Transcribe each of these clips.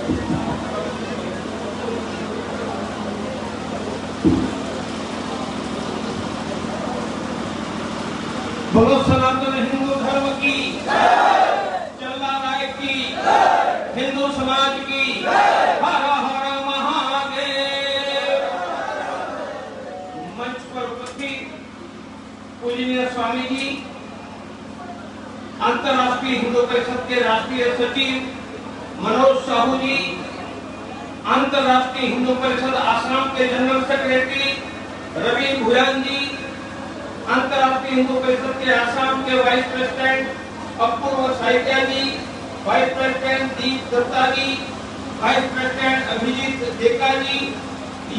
बोलो सनातन हिंदू धर्म की, चल्ला राय की, हिंदू समाज की, हर हर महादेव। मंच पर उपस्थित पूजनीय स्वामी जी, अंतर्राष्ट्रीय हिंदू परिषद के राष्ट्रीय सचिव मनोज साहू जी, अंतर्राष्ट्रीय हिंदू परिषद आसाम के जनरल सेक्रेटरी रवि भुयान जी, अंतर्राष्ट्रीय हिंदू परिषद के आसाम के वाइस प्रेसिडेंट अपूर्व साहित्या जी, वाइस प्रेसिडेंट दीप दत्ता जी, वाइस प्रेसिडेंट अभिजीत देका जी,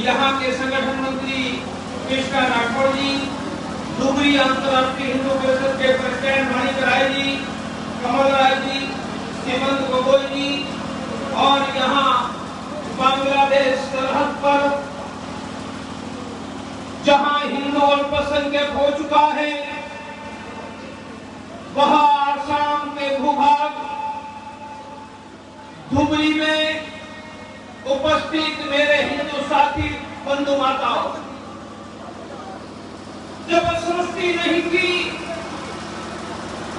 यहाँ के संगठन मंत्री कृष्णा राठौड़ जी, डुबरी अंतर्राष्ट्रीय हिंदू परिषद के प्रेसिडेंट माणिक राय जी, कमल राय जी, हेमंत गोगोई जी, और यहाँ बांग्लादेश सरहद पर जहां हिंदू अल्पसंख्यक हो चुका है, वहां आसाम के भूभाग धुबरी में उपस्थित मेरे हिंदू साथी बंधु माताओं, जब सृष्टि नहीं थी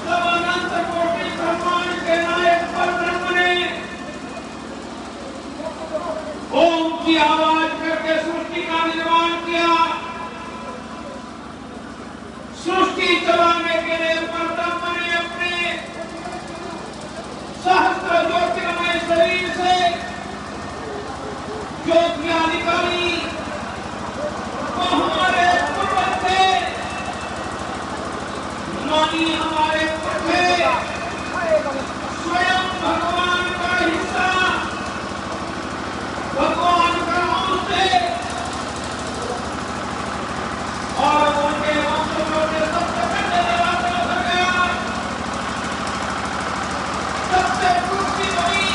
तब अनंत कोटि ब्रह्मांड के नायक परब्रह्म ने ओम की आवाज करके सृष्टि का निर्माण किया। सृष्टि चलाने के लिए परब्रह्म ने अपने सहस्त्र ज्योतिर्मय शरीर से ज्योतियां निकाली, वो हमारे पूर्वज थे, नानी हमारे थे, स्वयं भगवान का हिस्सा, भगवान का अंश है, और उनके वंशजों ने सबसे पहले निराशा भर गया, सबसे टूटी हुई,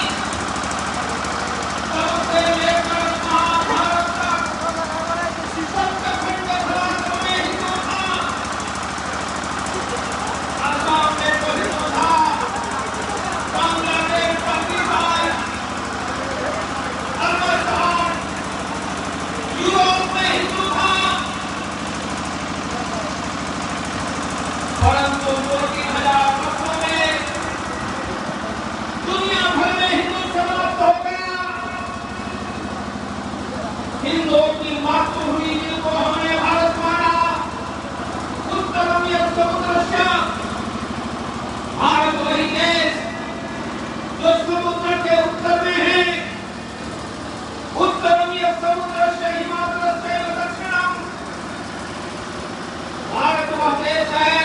सबसे लेकर महाभारत तक सबसे खंड भारत में हिंदू था, आसाम में तो हिंदू था, बांग्लादेश पाकिस्तान अफगानिस्तान यूरोप में हिंदू था, परंतु 2-3 हजार वर्षों में दुनिया भर में हिंदू समाप्त हो गया। हिंदुओं की मातृभूमि जिनको हमने भारत माना, उत्तरम यत् समुद्रस्य, भारत वही देश जो समुद्र के उत्तर में है, उत्तरम यत् समुद्रस्य हिमालयस्य दक्षिणम, भारत वह देश है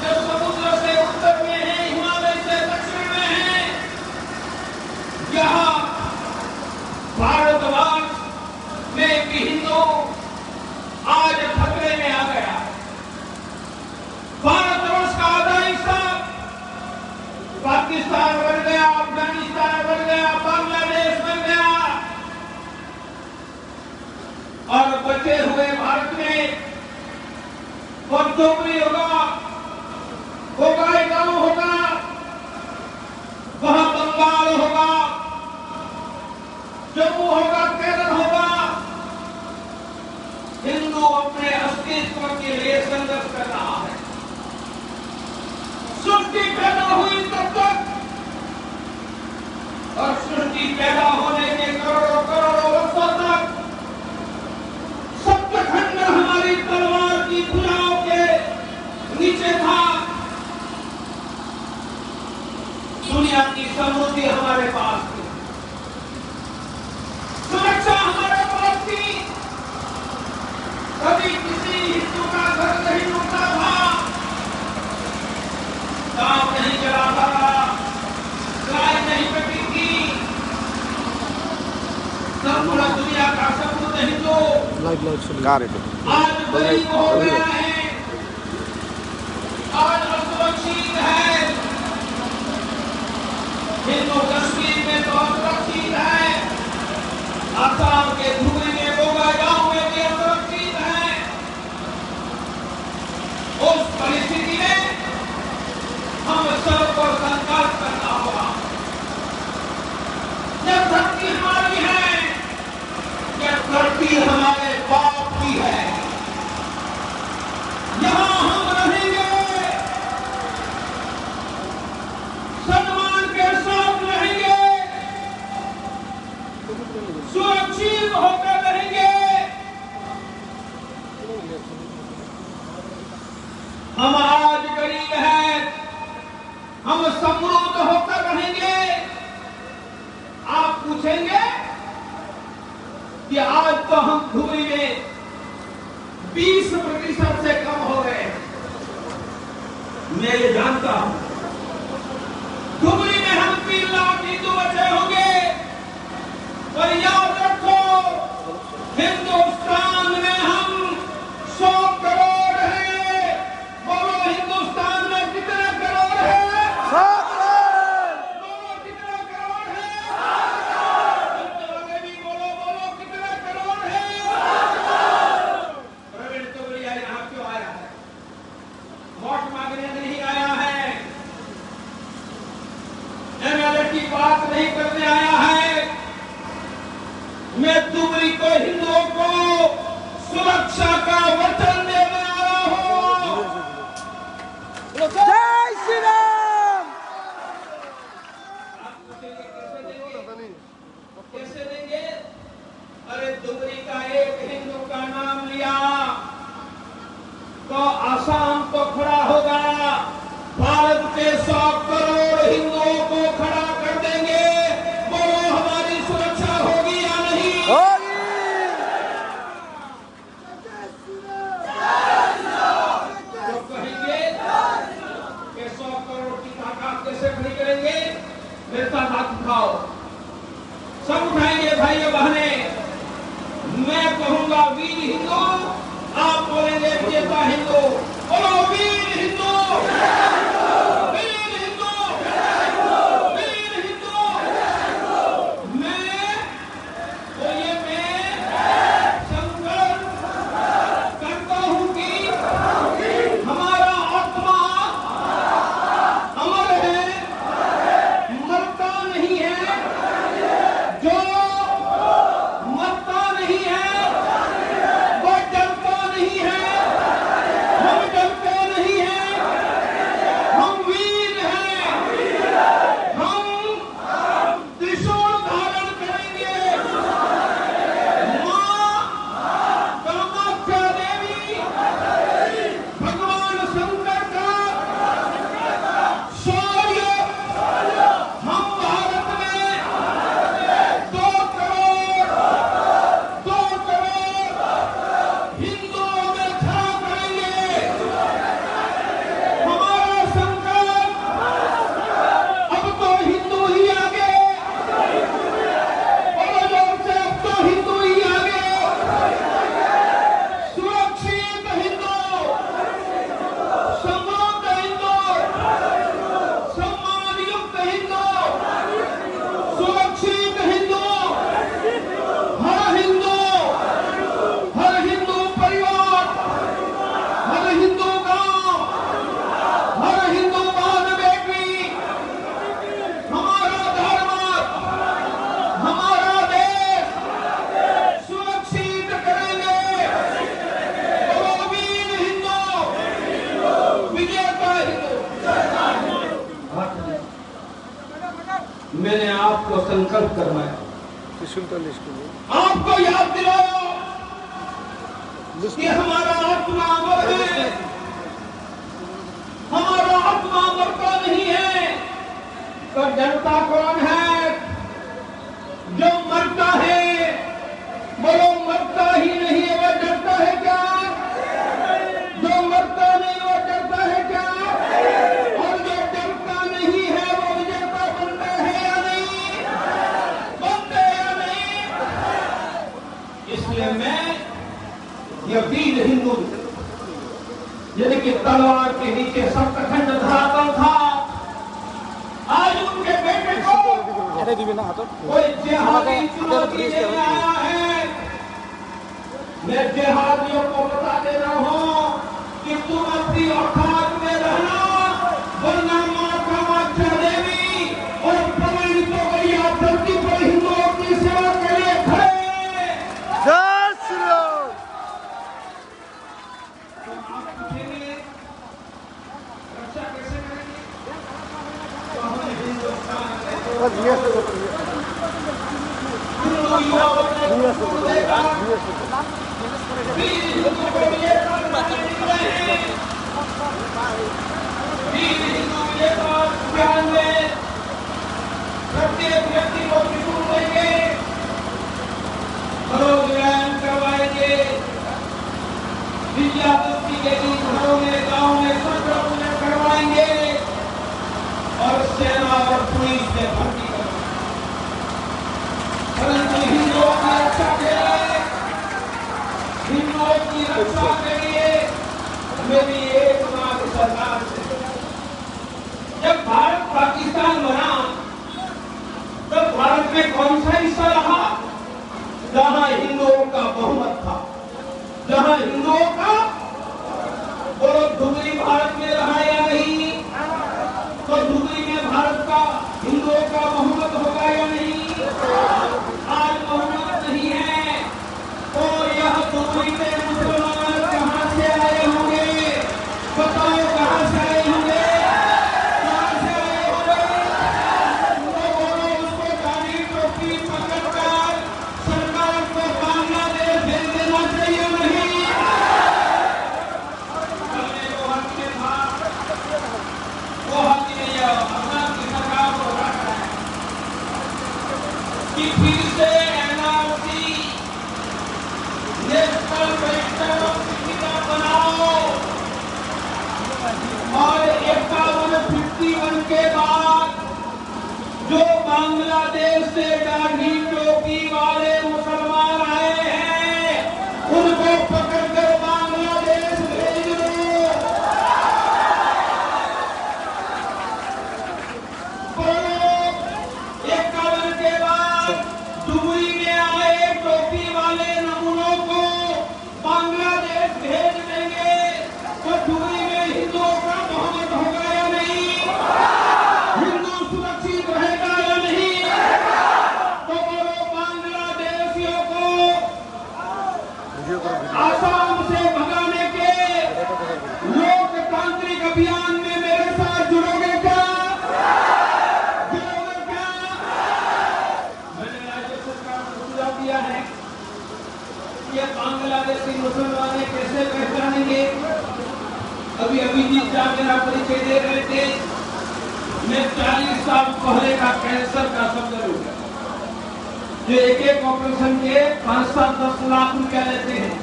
जो समुद्र से उत्तर में है, हिमालय से दक्षिण में है। यहाँ भारतवर्ष में भी हिंदू आज खतरे में आ गया। भारतवर्ष का आधा हिस्सा पाकिस्तान बन गया, अफगानिस्तान बन गया, बांग्लादेश बन गया, और बचे हुए भारत में वह डोगरी होगा, गाँव होगा, वह बंगाल होगा, जम्मू होगा, केरल होगा। हिंदू अपने अस्तित्व के लिए संघर्ष कर रहा है। सृष्टि पैदा हुई तब तक, और सृष्टि पैदा होने के करोड़ों करोड़ों वर्षों तक सप्तखंड हमारी तलवार की भुजाओं के नीचे था। दुनिया की समृद्धि हमारे पास थी, सुरक्षा हमारे पास थी, कभी किसी हिंदू का घर नहीं टूटा था, गांव नहीं जलाता था, गाय नहीं कटी थी, संपूर्ण दुनिया का समृद्ध हिंदू आज गरीब हो गया है, आज असुरक्षित है। हिंदू कश्मीर में तो असुरक्षित है, आसाम के धुबरी में गोगा गांव में भी असुरक्षित है। उस परिस्थिति में हम सबको संकल्प करना होगा धरती हमारे बाप की है, यहां हम रहेंगे, सम्मान के साथ रहेंगे, सुरक्षित होकर रहेंगे। हम आज गरीब हैं, हम समृद्ध होकर रहेंगे। आप पूछेंगे कि आज तो हम धुबरी में 20% से कम हो गए। मैं ये जानता हूं, धुबरी में हम 3 लाख हिंदू बचे होंगे, पर याद रखो हिंदुस्तान में हम 100 करोड़ हैं। बोलो हिंदुस्तान में कितने करोड़ हैं? 100 करोड़। बोलो कितने करोड़ हैं? 100 करोड़। भी बोलो बोलो कितने करोड़ हैं? 100 करोड़। प्रवीण तोगड़िया यहाँ क्यों आया है? वोट मांगने नहीं आया है, एमएलए की बात नहीं करने आया है। मैं धुबरी को हिंदुओं को सुरक्षा का वचन देने आया हूं। जय श्री राम। आप पूछेंगे कैसे देंगे? कैसे देंगे? अरे धुबरी का एक हिंदू का नाम लिया तो आसाम को खड़ा होगा, भारत के 100 करोड़ हिंदुओं को खड़ा कर देंगे। बोलो हमारी सुरक्षा होगी या नहीं? होगी। तो कहेंगे कि 100 करोड़ की ताकत कैसे खड़ी करेंगे? मेरे साथ हाथ उठाओ, सब उठाएंगे भाइयों बहने। मैं कहूंगा वीर हिंदू, आप बोलेंगे विजेता हिंदू। बोलो वीर हिंदू, वीर हिंदू, वीर हिंदू। मैं बोलिए मैं संकल्प करता हूं कि हमारा आत्मा अमर है, मरता नहीं है। जो मरता नहीं है वो डरता नहीं है, हम डरते नहीं हैं, हम वीर हैं, हम त्रिशूल धारण करेंगे। मां कामाख्या देवी, भगवान शंकर का शौर्य हम भारत में 2 करोड़ हिंदुओं में खड़ा करेंगे। हमारा संकल्प अब तो हिंदू ही आगे, बोलो जोर से, अब तो हिंदू ही आगे। सुरक्षित हिंदू, समृद्ध हिंदू, सम्मानयुक्त हिंदू, सुरक्षित हिंदू, हर हिंदू, हर हिंदू परिवार, हर हिंदू गांव, हर हिंदू बहन बेटी, हमारा धर्म, हमारा देश सुरक्षित करेंगे। बोलो वीर हिंदू, विजेता हिंदू। मैंने आपको संकल्प करवाया, त्रिशूल का लिस्ट कीजिए। आपको याद दिलाया कि हमारा आत्मा अमर है, हमारा आत्मा मरता नहीं है। तो डरता कौन है? जो मरता है। बोलो मरता ही नहीं है वो डरता है क्या? जो मरता नहीं वो डरता है क्या? और जो डरता नहीं है वो विजेता बनता है या नहीं? बनते या नहीं? इसलिए मैं ये वीर हिंदू, यानी कि तलवार के नीचे सप्तखंड धरातल था, आज उनके बेटे को कोई जिहादी चुनौती देने आया है। मैं जिहादियों को बता दे रहा हूं कि तुम अपनी औकात में रहना, वरना मां कामाख्या देवी और प्रवीण तोगड़िया धरती पर हिंदुओं की सेवा के लिए खड़े। वीर हिंदू को विजेता बनाने निकले हैं। वीर हिंदू विजेता अभियान में प्रत्येक व्यक्ति को त्रिशूल देंगे, प्रोग्राम करवाएंगे, विजयादशमी के दिन घरों में गाँव में संकल्प पूजन करवाएंगे और सेना और पुलिस में भर्ती करेंगे। परंतु हिंदुओं की रक्षा के लिए, हिंदुओं की रक्षा के लिए मेरी एक मांग सरकार से, जब भारत पाकिस्तान बना तब भारत में कौन सा हिस्सा रहा जहां हिंदुओं का बहुमत था, जहां हिंदुओं का, बोलो डुगरी भारत में रहा या नहीं? तो डुगरी में भारत का, हिंदुओं का बहुमत होगा या नहीं? आज बहुमत नहीं है। तो यह डुगरी में मुसलमान कहां से आए होंगे? बताओ कहां से आए होंगे? कहां से आए होंगे? तो बोलो उसको गाड़ी टोपी पकड़कर सरकार को बांग्लादेश भेज देना चाहिए नहीं? कि फिर से NRC national register of citizen बनाओ और 51 के बाद जो बांग्लादेश से दाढ़ी टोपी वाले मुसलमान आए हैं उनको पकड़कर बांग्लादेश भेज दो। 51 के बाद डुगरी में आए टोपी वाले नमूनों को बांग्लादेश भेज देंगे तो डुगरी में हिंदुओं का बहुमत होगा या नहीं? हिंदू सुरक्षित रहेगा या नहीं? तो बोलो बांग्लादेशियों को आसाम से भगाने के लोकतांत्रिक अभियान में मेरे साथ जुड़ोगे क्या? जुड़ोगे क्या? मैंने राज्य सरकार को सुझाव दिया है कि बांग्लादेशी मुसलमान कैसे पहचानेंगे। अभी अभिजीत झा मेरा परिचय दे रहे थे, मैं 40 साल पहले का कैंसर का शब्द लूँ जो एक ऑपरेशन के 5-10 लाख रुपया लेते हैं।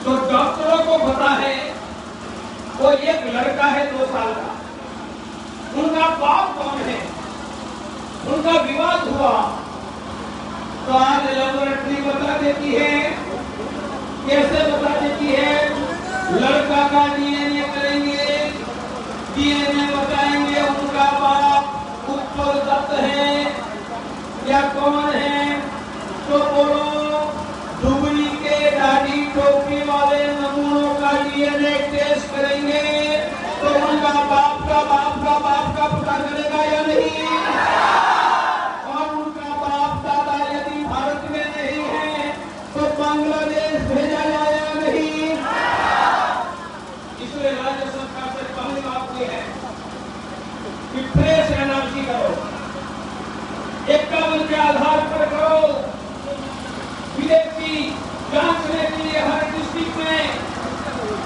तो डॉक्टरों को पता है वो एक लड़का है 2 साल का, उनका बाप कौन है, उनका विवाद हुआ तो आज लेबोरेटरी बता देती है। कैसे बता देती है? लड़का का डीएनए करेंगे, डीएनए बताएंगे उनका बाप उत्पल दत्त है या कौन है। तो बोलो डुगरी के दाढ़ी टोपी वाले नमूनों का डीएनए टेस्ट करेंगे तो उनका बाप का बाप का बाप का पता चलेगा या नहीं? और उनका बाप दादा यदि भारत में नहीं है तो बांग्लादेश भेजा जाए या नहीं? इसलिए राज्य सरकार से पहली बात यह है कि फ्रेश एनआरसी करो, 51 के आधार पर करो, विदेशी जांचने के लिए हर डिस्ट्रिक्ट में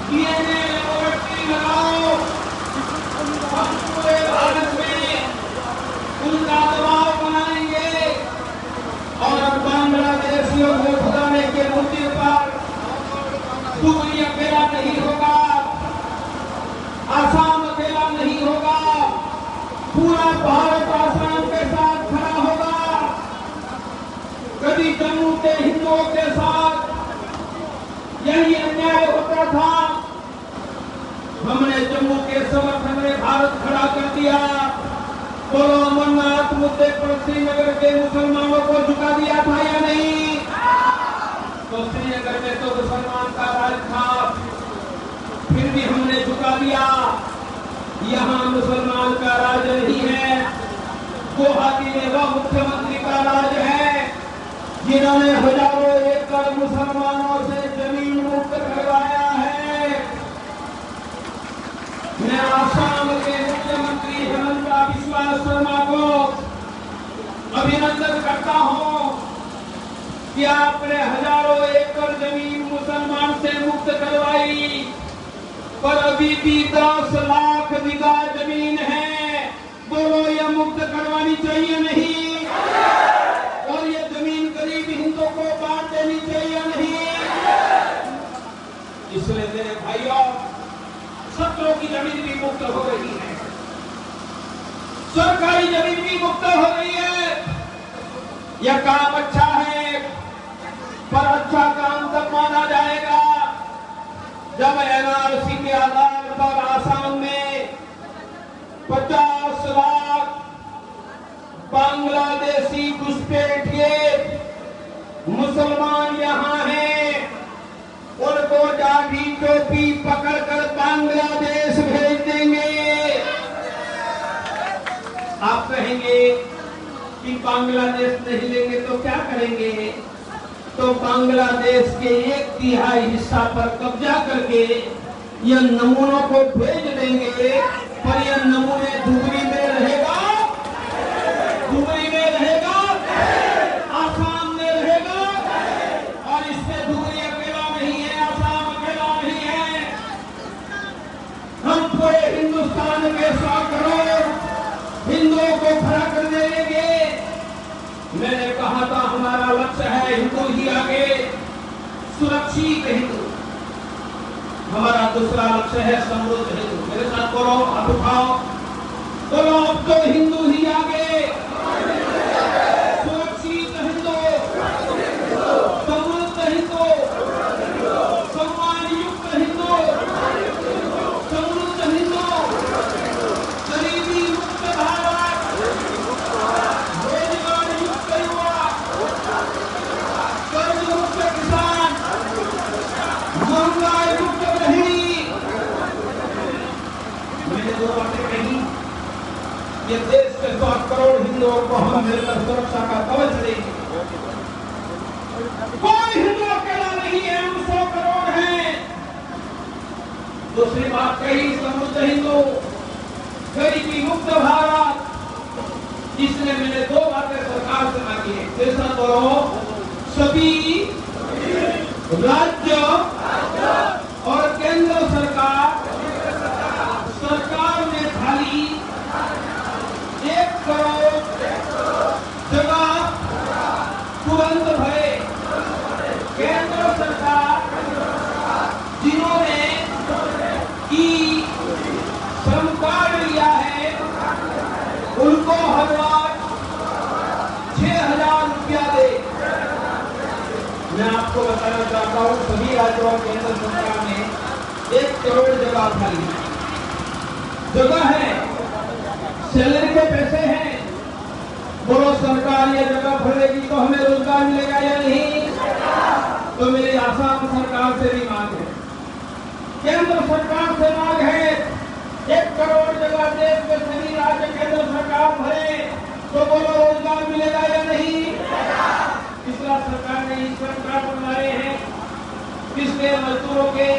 डीएनए लेबोरेटरी लगाओ। हम पूरे भारत में उनका दबाव बनाएंगे और बांग्लादेशियों को भगाने के मुद्दे पर डुगरी अकेला नहीं होगा, आसाम अकेला नहीं होगा, पूरा भारत आसाम के साथ खड़ा होगा। कभी जम्मू के हिंदुओं के साथ यही अन्याय होता था, हमने जम्मू के समर्थन में भारत खड़ा कर दिया। बोलो अमरनाथ मुद्दे पर श्रीनगर के मुसलमानों को झुका दिया था या नहीं? तो श्रीनगर में तो मुसलमान का राज था, फिर भी हमने झुका दिया। यहाँ मुसलमान का राज नहीं है, गुवाहाटी में वह मुख्यमंत्री का राज है जिन्होंने हजारों एकड़ मुसलमानों से जमीन मुक्त करवाया है। मैं आसाम के मुख्यमंत्री हेमंत बिस्वा शर्मा को अभिनंदन करता हूँ कि आपने हजारों एकड़ जमीन मुसलमान से मुक्त करवाई, पर अभी भी 10 लाख बीघा जमीन है। बोलो, ये मुक्त करवानी चाहिए नहीं? और ये जमीन गरीब हिंदुओं को बांट देनी चाहिए नहीं? इसलिए मेरे भाइयों, छात्रों की जमीन भी मुक्त हो रही है, सरकारी जमीन भी मुक्त हो रही है। यह काम अच्छा है, पर अच्छा काम तब माना जाएगा जब एनआरसी के आधार पर आसाम में 50 लाख बांग्लादेशी घुसपैठिए मुसलमान यहां हैं, उनको दाढ़ी टोपी पकड़कर बांग्लादेश भेज देंगे। आप कहेंगे कि बांग्लादेश नहीं लेंगे तो क्या करेंगे? तो बांग्लादेश के 1/3 हिस्सा पर कब्जा करके यह नमूनों को भेज देंगे, पर यह नमूने धुबरी में रहेगा, धुबरी में रहेगा, आसाम में रहेगा। और इससे धुबरी अकेला नहीं है, आसाम अकेला नहीं है, हम पूरे हिंदुस्तान के 100 करोड़ हिंदुओं को खड़ा कर देंगे। मैंने कहा था हमारा लक्ष्य है हिंदू ही आगे, सुरक्षित हिंदू। हमारा दूसरा लक्ष्य है समृद्ध हिंदू। मेरे साथ बोलो, आप उठाओ, बोलो, अब तो हिंदू ही आगे, सुरक्षित हिंदू, समृद्ध हिंदू, सम्मान युक्त हिंदू, समृद्ध हिंदू, गरीबी मुक्त भारत, रोजगार युक्त युवा, कर्ज मुक्त किसान, महंगाई मुक्त गृहिणी। मैंने दो बातें कही, ये देश के 100 करोड़ हिंदुओं को हम मिलकर सुरक्षा का कवच देंगे। कोई हिंदू अकेला नहीं है, हम 100 करोड़ हैं। दूसरी बात कही, समृद्ध हिंदू, गरीबी मुक्त भारत। इसलिए मैंने 2 बातें सरकार से मांगी है। जैसा बोलो, सभी राज्य और केंद्र सरकार ने खाली 1 करोड़ जगह तुरंत भरे। केंद्र सरकार जिन्होंने ई श्रम कार्ड लिया है उनको हर बार 6,000 रुपया दे। मैं आपको बताना चाहता हूँ, सभी राज्यों और केंद्र सरकार ने 1 करोड़ जगह खाली जगह है, सैलरी के पैसे हैं। बोलो, सरकार ये जगह भरेगी तो हमें रोजगार मिलेगा या नहीं? तो मेरी आसाम सरकार से भी मांग है, केंद्र सरकार से मांग है, 1 करोड़ जगह देश के सभी राज्य केंद्र सरकार भरे तो बोलो, रोजगार मिलेगा या नहीं? तीसरा, सरकार ने श्रम कार्ड बनाए हैं पिछले मजदूरों के,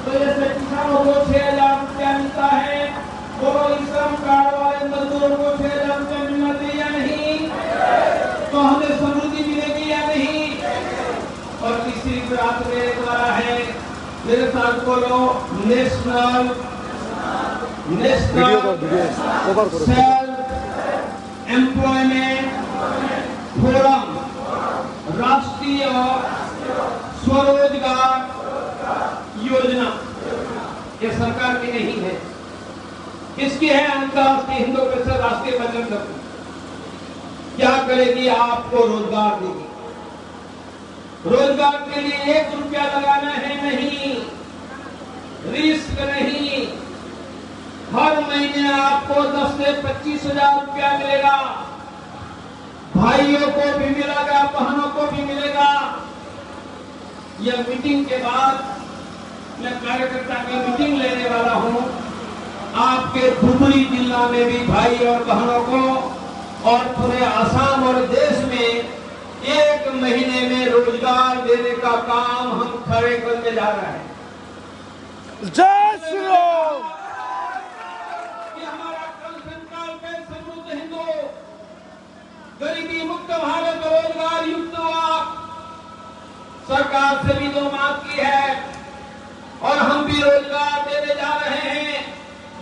तो जैसे किसानों को 6,000 रुपया मिलता है, बोलो, श्रम कार्ड वाले मजदूरों को 6,000 रुपया मिलना चाहिए या नहीं? तो हमें समृद्धि मिलेगी या नहीं? और तीसरी बात मेरे द्वारा है, मेरे साथ बोलो, नेशनल सेल्फ एम्प्लॉयमेंट फोरम, राष्ट्रीय स्वरोजगार योजना। ये सरकार की नहीं है, किसकी है? अंतर्राष्ट्रीय हिंदू परिषद राष्ट्रीय बचत दल। क्या करेगी? आपको रोजगार देगी। रोजगार के लिए 1 रुपया लगाना है नहीं, रिस्क नहीं। हर महीने आपको 10 से 25,000 रुपया मिलेगा। भाइयों को भी मिलेगा, बहनों को भी मिलेगा। यह मीटिंग के बाद मैं कार्यकर्ता की मीटिंग लेने वाला हूं। आपके धुबरी जिला में भी भाई और बहनों को और पूरे आसाम और देश में 1 महीने में रोजगार देने का काम हम खड़े करने जा रहे हैं। जय श्री राम। हमारा कल संकल्प है, समृद्ध हिंदू, गरीबी मुक्त भारत, रोजगार युक्त सरकार से भी 2 मांग की है और हम भी रोजगार देने जा रहे हैं।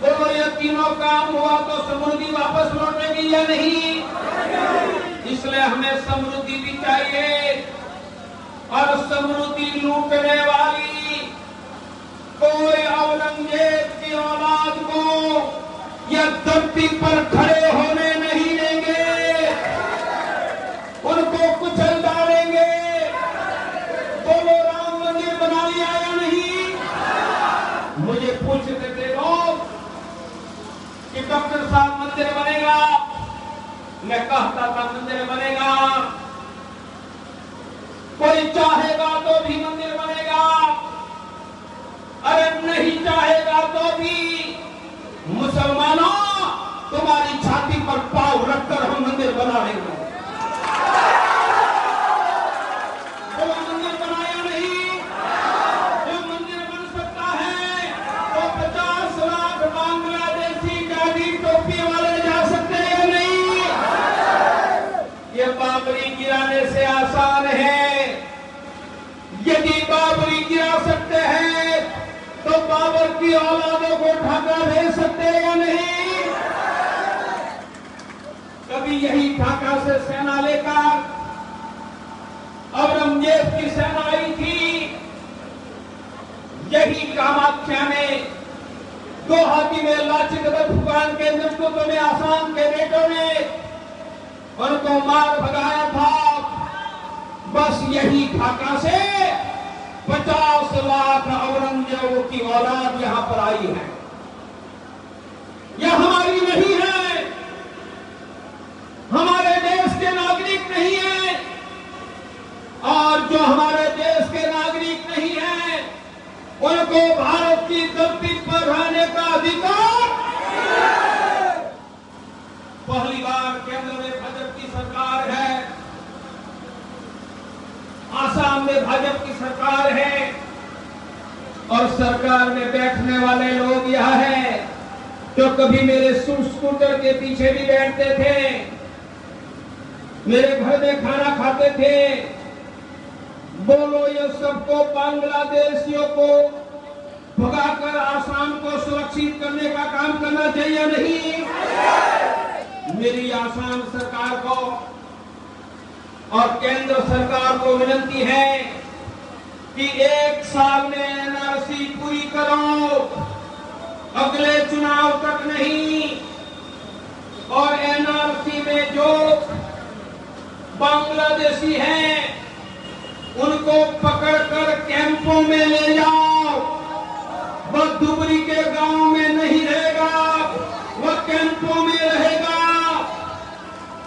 बोलो ये तीनों काम हुआ तो समृद्धि वापस लौटेगी या नहीं? इसलिए हमें समृद्धि भी चाहिए और समृद्धि लूटने वाली कोई औरंगजेब की औलाद को यह धरती पर खड़े होने नहीं देंगे, उनको कुचल डालेंगे। बोलो राम मंदिर बना लिया या नहीं? मुझे पूछते थे लोग कि डॉक्टर साहब मंदिर बनेगा, मैं कहता था मंदिर बनेगा, कोई चाहेगा तो भी मंदिर बनेगा, अरे नहीं चाहेगा तो भी मुसलमानों तुम्हारी छाती पर पांव रखकर हम मंदिर बना लेंगे। वो मंदिर बनाया नहीं, जो मंदिर बन सकता है तो 50 लाख बांग्लादेशी गाड़ी टोपी वाले जा सकते हैं या नहीं? ये बाबरी गिराने से आसान है। यदि बाबरी गिरा सकते हैं तो बाबर की औलादों को ढाका भेज सकते हैं या नहीं? कभी यही ढाका से सेना लेकर औरंगजेब की सेना आई थी, यही कामाख्या में गुवाहाटी में लाचित भगवान के नेतृत्व में आसाम के बेटों ने उनको मार भगाया था। बस यही ढाका से 50 लाख औरंगजेबों की औलाद यहां पर आई है। यह हमारी नहीं है, हमारे देश के नागरिक नहीं है, और जो हमारे देश के नागरिक नहीं है उनको भारत की धरती पर रहने का अधिकार। पहली बार केंद्र में भाजपा की सरकार है, आसाम में भाजपा की सरकार है, और सरकार में बैठने वाले लोग यह है जो कभी मेरे स्कूटर के पीछे भी बैठते थे, मेरे घर में खाना खाते थे। बोलो ये सबको बांग्लादेशियों को भगाकर आसाम को सुरक्षित करने का काम करना चाहिए या नहीं? मेरी आसाम सरकार को और केंद्र सरकार को विनती है कि 1 साल में एनआरसी पूरी करो, अगले चुनाव तक नहीं। और एनआरसी में जो बांग्लादेशी हैं उनको पकड़कर कैंपों में ले जाओ। वह धुबरी के गांव में नहीं रहेगा, वह कैंपों में रहेगा,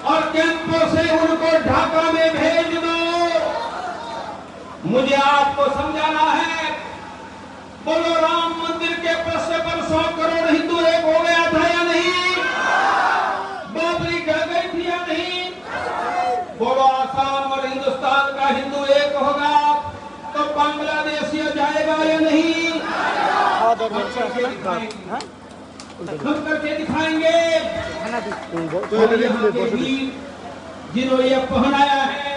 और कैंपों से उनको ढाका में भेज दो। मुझे आपको समझाना है, बोलो राम मंदिर के प्रश्न पर 100 करोड़ हिंदू एक हो गया था या नहीं? बाबरी गिर गई थी या नहीं? बोलो आसाम और हिंदुस्तान का हिंदू एक होगा तो बांग्लादेश जाएगा या नहीं? हम करके दिखाएंगे। जिन्होंने यह पहनाया है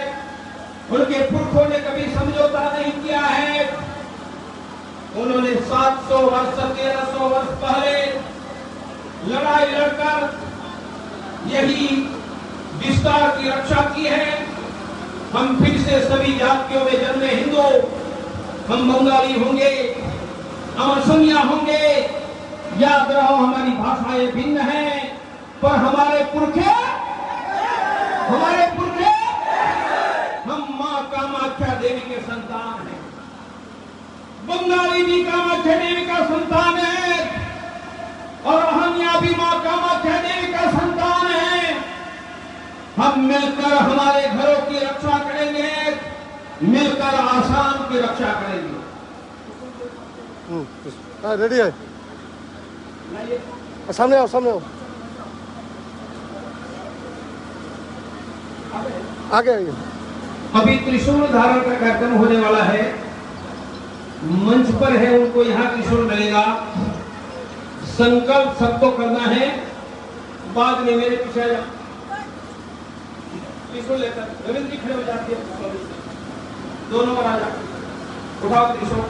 उनके पुरखों ने कभी समझौता नहीं किया है। उन्होंने 700 वर्ष 1300 वर्ष पहले लड़ाई लड़कर यही विस्तार की रक्षा की है। हम फिर से सभी जातियों में जन्मे हिंदू, हम बंगाली होंगे, हम असमिया होंगे, याद रहो हमारी भाषाएं भिन्न हैं, पर हमारे पुरखे हम मां कामाख्या देवी के संतान हैं। बंगाली भी कामाख्या देवी का संतान है और हम यहाँ भी मां कामाख्या देवी का संतान है। हम मिलकर हमारे घरों की रक्षा करेंगे, मिलकर आसाम की रक्षा करेंगे। रेडी है, सामने आओ, सामने आओ, आगे आइए। अभी त्रिशूल धारण का कार्यक्रम होने वाला है, मंच पर है, उनको यहाँ त्रिशूल मिलेगा। संकल्प सबको करना है, बाद में मेरे पीछे त्रिशूल लेकर रविंद्र जी खड़े हो जाते हैं। दोनों पर आ जा, उठाओ त्रिशूल,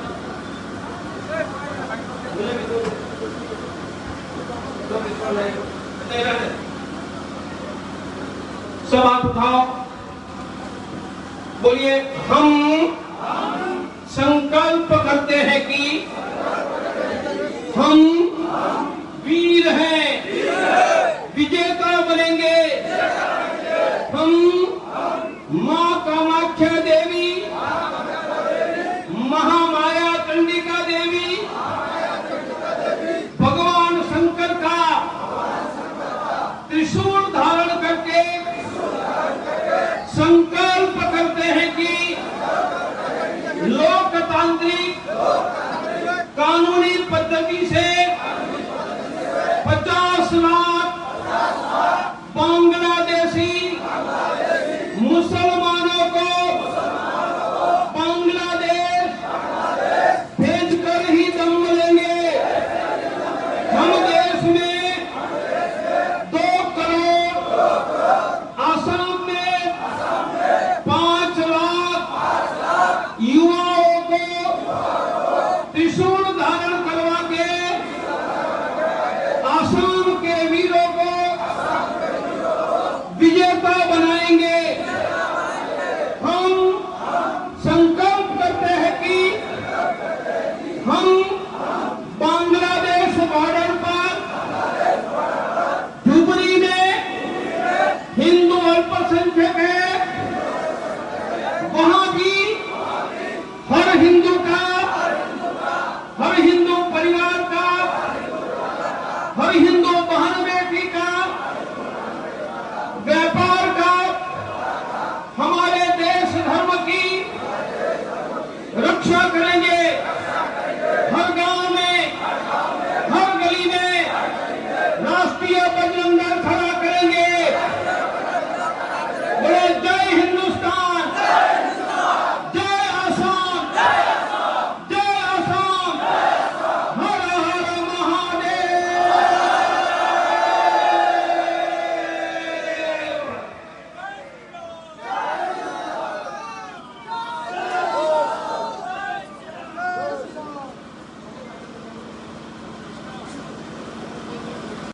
सब हाथ उठाओ, बोलिए हम संकल्प करते हैं कि हम वीर हैं, विजेता बनेंगे। हम मां कामाख्या देवी, महामाया चंडिका देवी, भगवान शंकर का त्रिशूल धारण करके संकल्प करते हैं कि लोकतांत्रिक कानूनी पद्धति से 50 लाख बांग्लादेशी मुसलमानों को बांग्लादेश भेजकर ही दम लेंगे। हम देश में 2 करोड़, आसाम में 5 लाख युवाओं को त्रिशूल धारण करवा के आसाम के वीरों को विजेता बनाएंगे। हम संकल्प करते हैं कि हम बांग्लादेश बॉर्डर पर धुबरी में हिंदू अल्पसंख्यक है, वहां भी हर हिंदू